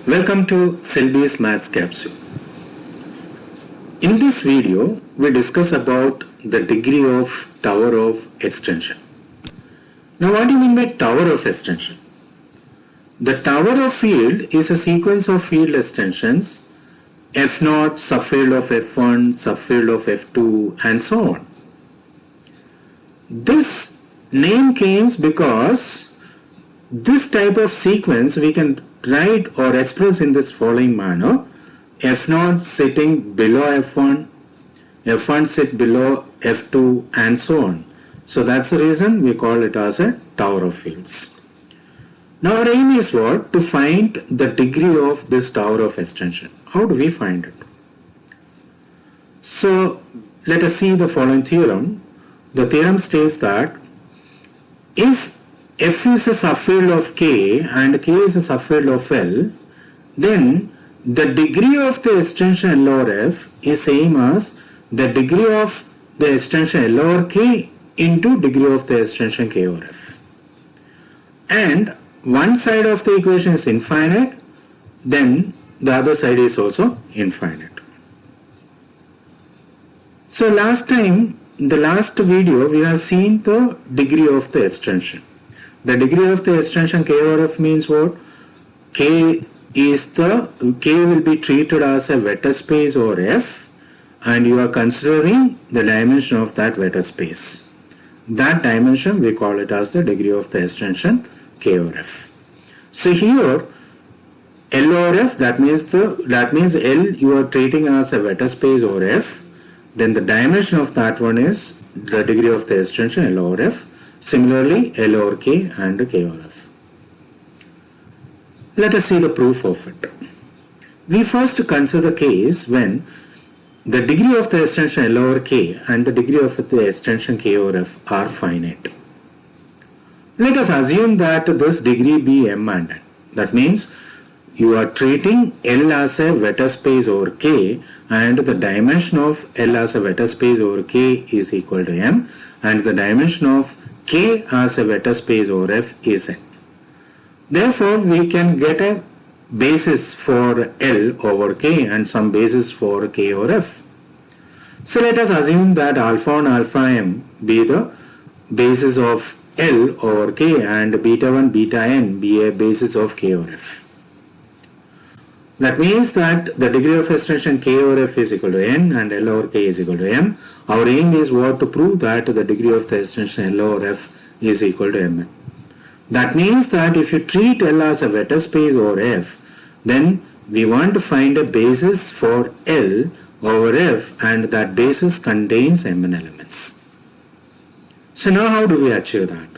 Welcome to Selby's Maths Capsule. In this video, we discuss about the degree of tower of extension. Now, what do you mean by tower of extension? The tower of field is a sequence of field extensions F0, subfield of F1, subfield of F2, and so on. This name came because this type of sequence we can write or express in this following manner: F0 sitting below F1, F1 sit below F2, and so on. So that's the reason we call it as a tower of fields. Now our aim is what? To find the degree of this tower of extension. How do we find it? So let us see the following theorem. The theorem states that if F is a subfield of K and K is a subfield of L, then the degree of the extension L over F is same as the degree of the extension L over K into degree of the extension K over F. And one side of the equation is infinite, then the other side is also infinite. So last time, in the last video, we have seen the degree of the extension. The degree of the extension K over F means what? K will be treated as a vector space over F, and you are considering the dimension of that vector space. That dimension we call it as the degree of the extension K over F. So here L over F, that means L you are treating as a vector space over F. Then the dimension of that one is the degree of the extension L over F. Similarly, L over K and K over F. Let us see the proof of it. We first consider the case when the degree of the extension L over K and the degree of the extension K over F are finite. Let us assume that this degree be M and N. That means you are treating L as a vector space over K, and the dimension of L as a vector space over K is equal to M, and the dimension of K as a vector space over F is N. Therefore, we can get a basis for L over K and some basis for K over F. So let us assume that alpha 1 alpha m be the basis of L over K and beta 1 beta n be a basis of K over F. That means that the degree of extension K over F is equal to N and L over K is equal to M. Our aim is what? To prove that the degree of the extension L over F is equal to Mn. That means that if you treat L as a vector space over F, then we want to find a basis for L over F, and that basis contains Mn elements. So now how do we achieve that?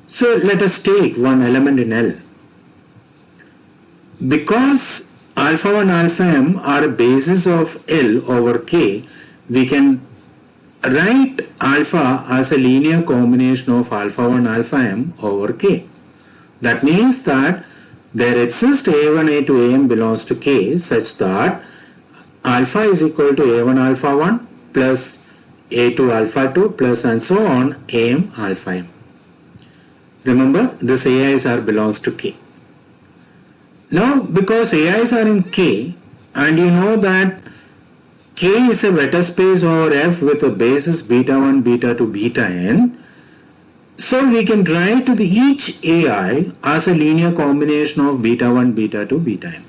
So let us take one element in L. Because alpha 1 alpha m are a basis of L over K, we can write alpha as a linear combination of alpha 1 alpha m over K. That means that there exists A1 A2 Am belongs to K such that alpha is equal to A1 alpha 1 plus A2 alpha 2 plus and so on Am alpha m. Remember, this AIs are belongs to K. Now, because AIs are in K, and you know that K is a vector space over F with a basis beta 1, beta 2, beta n, so we can write each AI as a linear combination of beta 1, beta 2, beta n.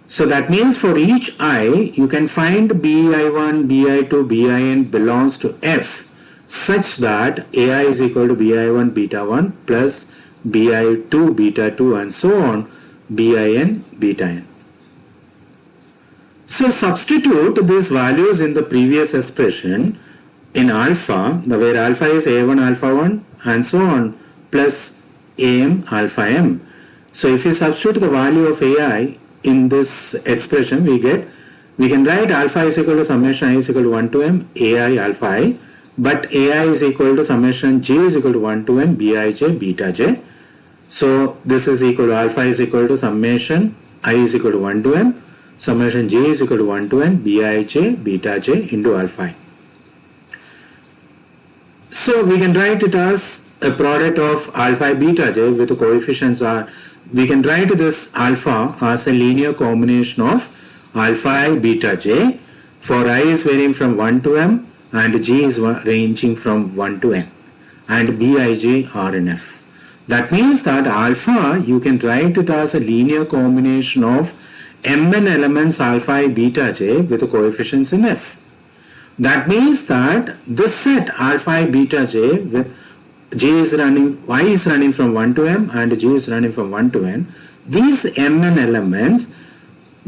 So that means for each I, you can find bi1, bi2, bin belongs to F such that AI is equal to bi1, beta 1 plus bi2, beta 2 and so on, bin, beta n. So substitute these values in the previous expression in alpha, where alpha is a1 alpha 1 and so on plus am alpha m. So if you substitute the value of ai in this expression, we can write alpha is equal to summation I is equal to 1 to m ai alpha I, but ai is equal to summation j is equal to 1 to n bij beta j. So this is equal to alpha is equal to summation I is equal to 1 to m summation j is equal to 1 to n bij beta j into alpha I. So we can write it as a product of alpha beta j with the coefficients are, we can write this alpha as a linear combination of alpha I beta j for I is varying from 1 to m and j is ranging from 1 to n, and bij are in f. That means that alpha, you can write it as a linear combination of mn elements alpha I beta j with the coefficients in f. That means that this set alpha I beta j with j is running, y is running from 1 to m and j is running from 1 to n, these mn elements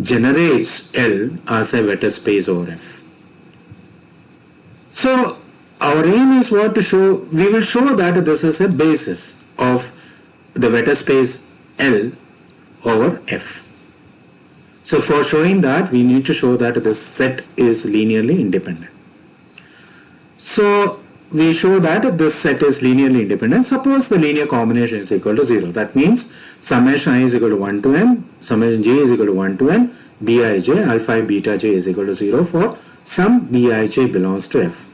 generates L as a vector space over f. So our aim is what to show, we will show that this is a basis of the vector space L over f. So for showing that, we need to show that this set is linearly independent. So we show that this set is linearly independent. Suppose the linear combination is equal to 0. That means summation I is equal to 1 to m, summation j is equal to 1 to n, bij alpha I beta j is equal to 0 for some bij belongs to f.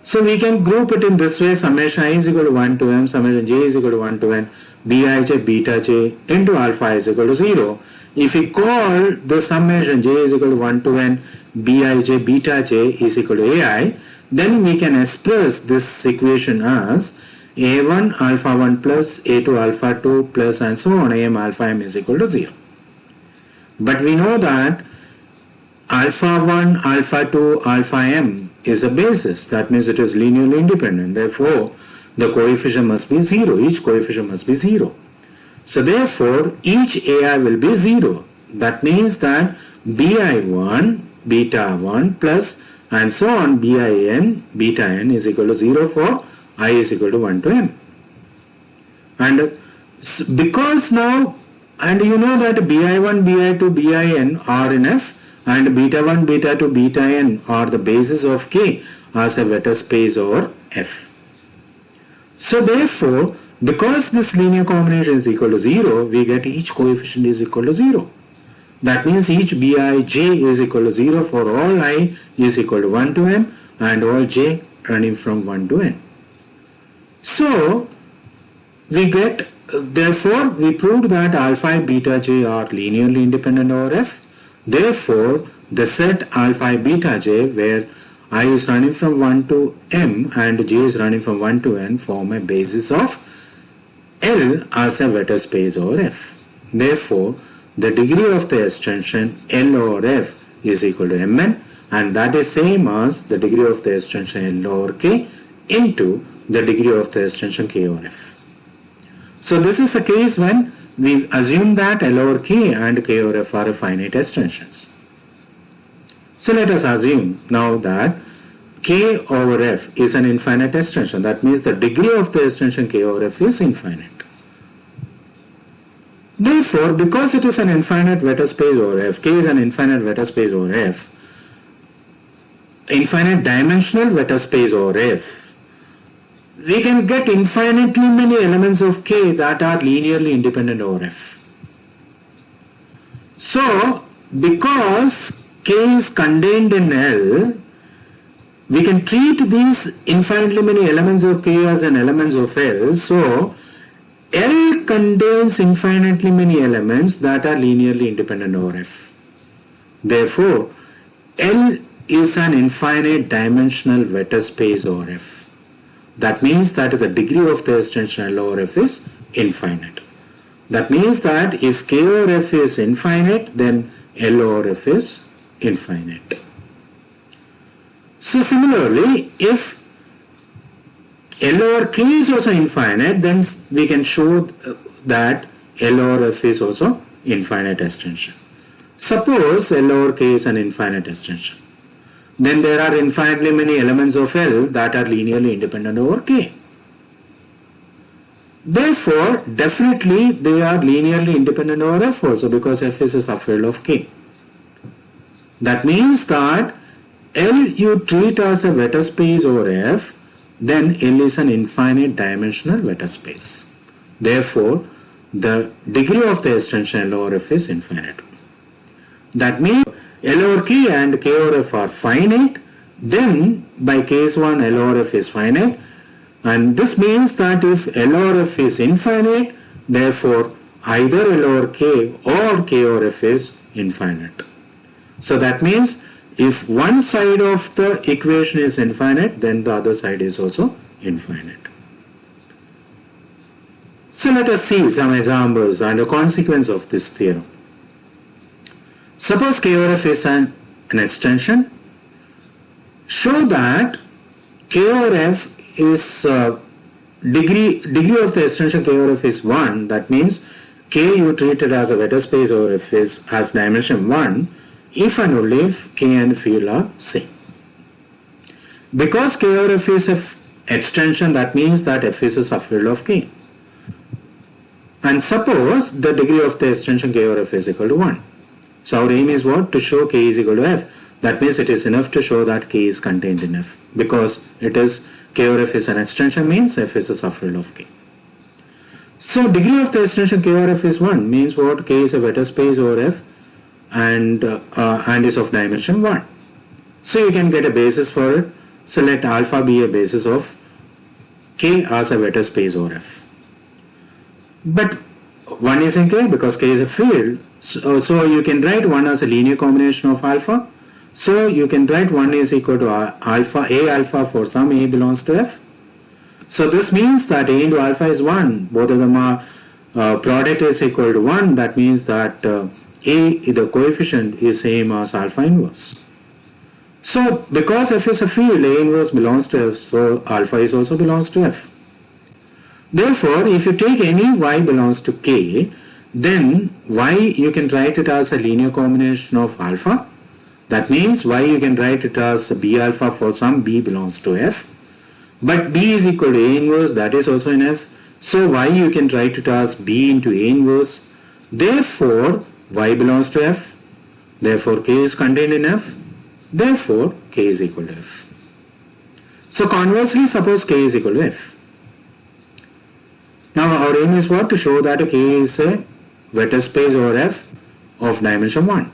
So we can group it in this way: summation I is equal to 1 to m, summation j is equal to 1 to n, bij beta j into alpha is equal to 0. If we call the summation j is equal to 1 to n, bij beta j is equal to ai, then we can express this equation as a1 alpha 1 plus a2 alpha 2 plus and so on, am alpha m is equal to 0. But we know that alpha 1 alpha 2 alpha m is a basis. That means it is linearly independent. Therefore, the coefficient must be 0. Each coefficient must be 0. So therefore, each ai will be 0. That means that bi1 beta 1 plus and so on bin beta n is equal to 0 for I is equal to 1 to m. And because now, and you know that bi1 bi2 bin are in f, and beta 1 beta 2 beta n are the basis of k as a vector space over f. So therefore, because this linear combination is equal to 0, we get each coefficient is equal to 0. That means each bij is equal to 0 for all I is equal to 1 to m and all j running from 1 to n. So we get, therefore we proved that alpha I beta j are linearly independent over f. Therefore the set alpha I beta j where I is running from 1 to m and j is running from 1 to n form a basis of L as a vector space over f. Therefore the degree of the extension L over f is equal to mn, and that is same as the degree of the extension L over k into the degree of the extension k over f. So this is the case when we assume that L over k and k over f are finite extensions. So let us assume now that k over f is an infinite extension. That means the degree of the extension k over f is infinite. Therefore, because it is an infinite vector space over f, k is an infinite vector space over f, infinite dimensional vector space over f, we can get infinitely many elements of k that are linearly independent over f. So, because k is contained in L, we can treat these infinitely many elements of k as an elements of L. So, L contains infinitely many elements that are linearly independent over f. Therefore, L is an infinite dimensional vector space over f. That means that the degree of the extension L over f is infinite. That means that if k over f is infinite, then L over f is infinite. So similarly, if L over k is also infinite, then we can show that L over f is also infinite extension. Suppose L over k is an infinite extension. Then there are infinitely many elements of L that are linearly independent over k. Therefore, definitely they are linearly independent over f also, because f is a subfield of k. That means that L you treat as a vector space over f, then L is an infinite dimensional vector space. Therefore, the degree of the extension L over f is infinite. That means L over k and k over f are finite. Then by case 1 L over f is finite. And this means that if L over F is infinite, therefore either L over K over F is infinite. So that means if one side of the equation is infinite, then the other side is also infinite. So let us see some examples and a consequence of this theorem. Suppose K over F is an extension. Show that K over F is degree of the extension K over F is 1. That means K you treat it as a vector space over F has dimension 1 if and only if K and field are same. Because K over F is an extension, that means that F is a subfield of K. And suppose the degree of the extension K over F is equal to 1. So our aim is what? To show K is equal to F. That means it is enough to show that K is contained in F. Because it is K over F is an extension means F is a subfield of K. So degree of the extension K over F is 1 means what? K is a vector space over F and is of dimension 1. So you can get a basis for it. So let alpha be a basis of K as a vector space over F. But 1 is in K because K is a field. So you can write 1 as a linear combination of alpha. So you can write 1 is equal to alpha, A alpha for some A belongs to F. So this means that A into alpha is 1. Both of them are product is equal to 1. That means that A, the coefficient, is same as alpha inverse. So because F is a field, A inverse belongs to F. So alpha is also belongs to F. Therefore, if you take any Y belongs to K, then Y you can write it as a linear combination of alpha. That means Y you can write it as B alpha for some B belongs to F. But B is equal to A inverse, that is also in F. So Y you can write it as B into A inverse. Therefore, Y belongs to F. Therefore, K is contained in F. Therefore, K is equal to F. So conversely, suppose K is equal to F. Now our aim is what? To show that K is a vector space over F of dimension 1.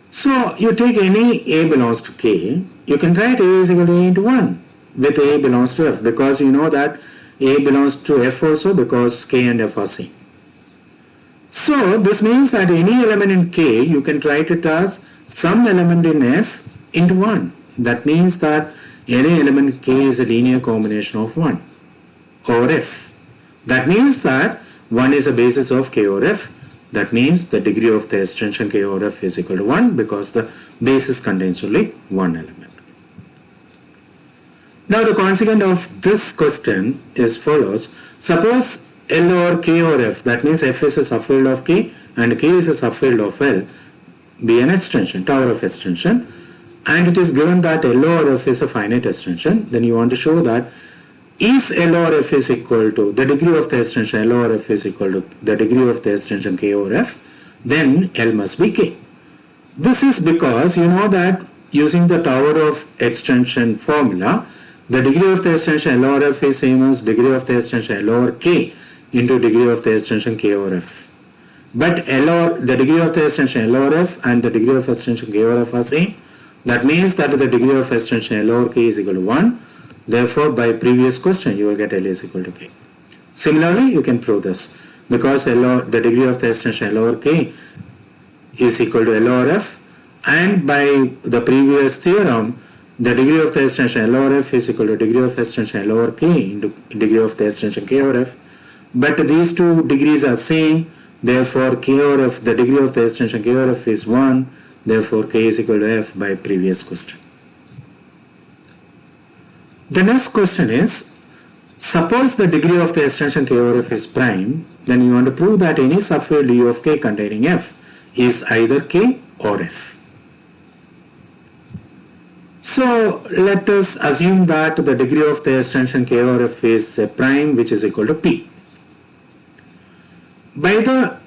So you take any A belongs to K, you can write A is equal to A into 1 with A belongs to F because you know that A belongs to F also because K and F are same. So this means that any element in K you can write it as some element in F into 1. That means that any element in K is a linear combination of 1 over F. That means that 1 is a basis of K over F. That means the degree of the extension K over F is equal to 1 because the basis contains only one element. Now the consequence of this question is follows. Suppose L over K over F, that means F is a subfield of K and K is a subfield of L, be an extension, tower of extension, and it is given that L over F is a finite extension, then you want to show that if L over F is equal to the degree of the extension L over F is equal to the degree of the extension K over F, then L must be K. This is because you know that using the tower of extension formula, the degree of the extension L over F is same as degree of the extension L over K into degree of the extension K over F. But the degree of the extension L over F and the degree of extension K over F are same. That means that the degree of extension L over K is equal to 1. Therefore, by previous question, you will get L is equal to K. Similarly, you can prove this. Because the degree of the extension L over K is equal to L over F, and by the previous theorem, the degree of the extension L over F is equal to degree of extension L over K into degree of the extension K over F. But these two degrees are same. Therefore, K over F, the degree of the extension K over F is 1. Therefore, K is equal to F by previous question. The next question is, suppose the degree of the extension K over F is prime, then you want to prove that any subfield U of K containing F is either K or F. So let us assume that the degree of the extension K over F is a prime which is equal to P. By the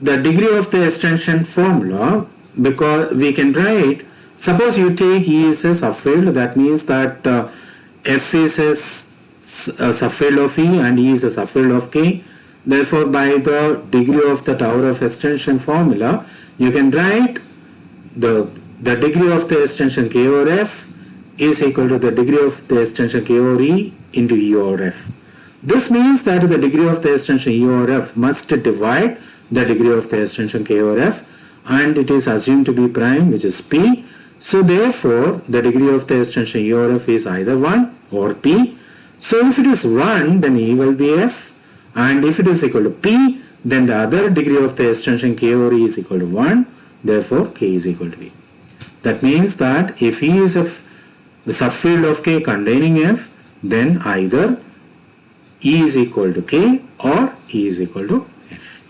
degree of the extension formula, because we can write, suppose you take E is a subfield, that means that F is a subfield of E and E is a subfield of K. Therefore, by the degree of the tower of extension formula, you can write the degree of the extension K over F is equal to the degree of the extension K over E into E over F. This means that the degree of the extension E over F must divide the degree of the extension K over F, and it is assumed to be prime, which is P. So therefore, the degree of the extension E over F is either 1 or P. So if it is 1, then E will be F, and if it is equal to P, then the other degree of the extension K over E is equal to 1. Therefore, K is equal to E. That means that if E is a subfield of K containing F, then either E is equal to K or E is equal to F.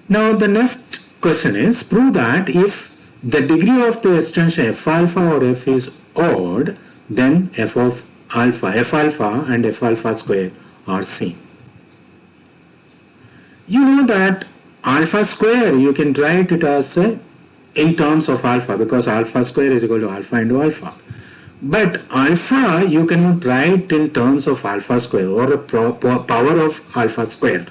Now the next question is, prove that if the degree of the extension F alpha or F is odd, then F of alpha, F alpha and F alpha square are same. You know that alpha square, you can write it as in terms of alpha, because alpha square is equal to alpha into alpha. But alpha you cannot write in terms of alpha square or a power of alpha square.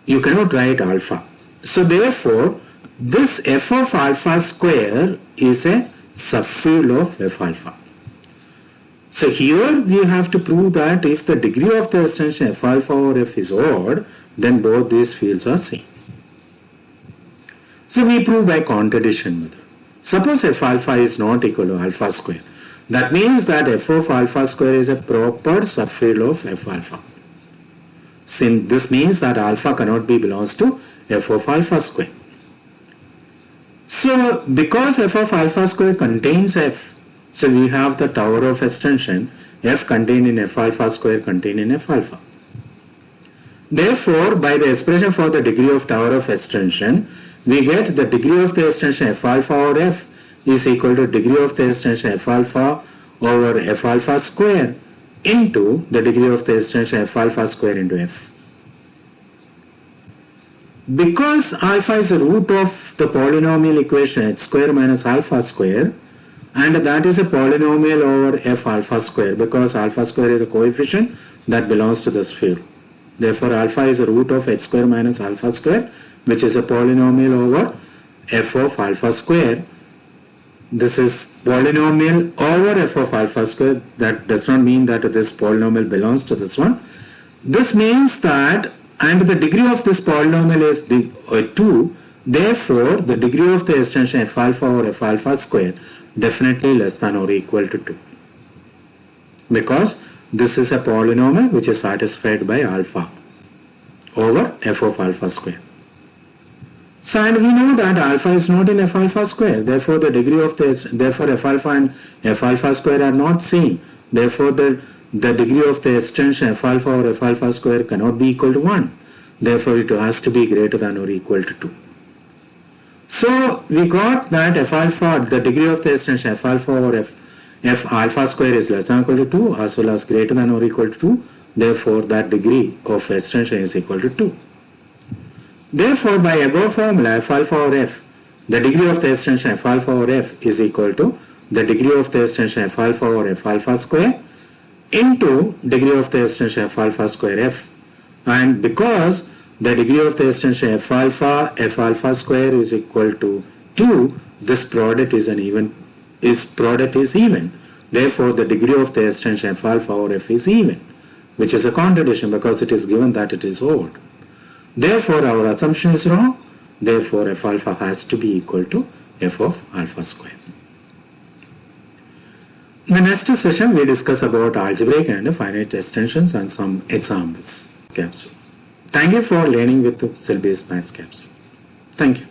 You cannot write alpha. So therefore, this F of alpha square is a subfield of F alpha. So here we have to prove that if the degree of the extension F alpha or F is odd, then both these fields are same. So we prove by contradiction method. Suppose F alpha is not equal to alpha square. That means that F of alpha square is a proper subfield of F alpha. Since this means that alpha cannot be belongs to F of alpha square. So because F of alpha square contains F, so we have the tower of extension F contained in F alpha square contained in F alpha. Therefore, by the expression for the degree of tower of extension, we get the degree of the extension F alpha or F is equal to degree of the extension F alpha over F alpha square into the degree of the extension F alpha square into F. Because alpha is the root of the polynomial equation h square minus alpha square, and that is a polynomial over F alpha square, because alpha square is a coefficient that belongs to this field. Therefore, alpha is the root of h square minus alpha square, which is a polynomial over F of alpha square. This is polynomial over F of alpha square. That does not mean that this polynomial belongs to this one. This means that, and the degree of this polynomial is 2, therefore the degree of the extension F alpha or F alpha square definitely less than or equal to 2. Because this is a polynomial which is satisfied by alpha over F of alpha square. So, and we know that alpha is not in F alpha square. Therefore, the degree of this, therefore F alpha and F alpha square are not same. Therefore, the degree of the extension F alpha or F alpha square cannot be equal to 1. Therefore, it has to be greater than or equal to 2. So, we got that F alpha, the degree of the extension F alpha or F alpha square is less than or equal to 2, as well as greater than or equal to 2. Therefore, that degree of extension is equal to 2. Therefore, by above formula F alpha or F, the degree of the extension F alpha or F is equal to the degree of the extension F alpha or F alpha square into degree of the extension F alpha square F. And because the degree of the extension F alpha square is equal to 2, this product is even. Therefore, the degree of the extension F alpha or F is even, which is a contradiction because it is given that it is odd. Therefore, our assumption is wrong. Therefore, F alpha has to be equal to F of alpha square. In the next session, we discuss about algebraic and finite extensions and some examples capsule. Thank you for learning with the cell-based maths capsule. Thank you.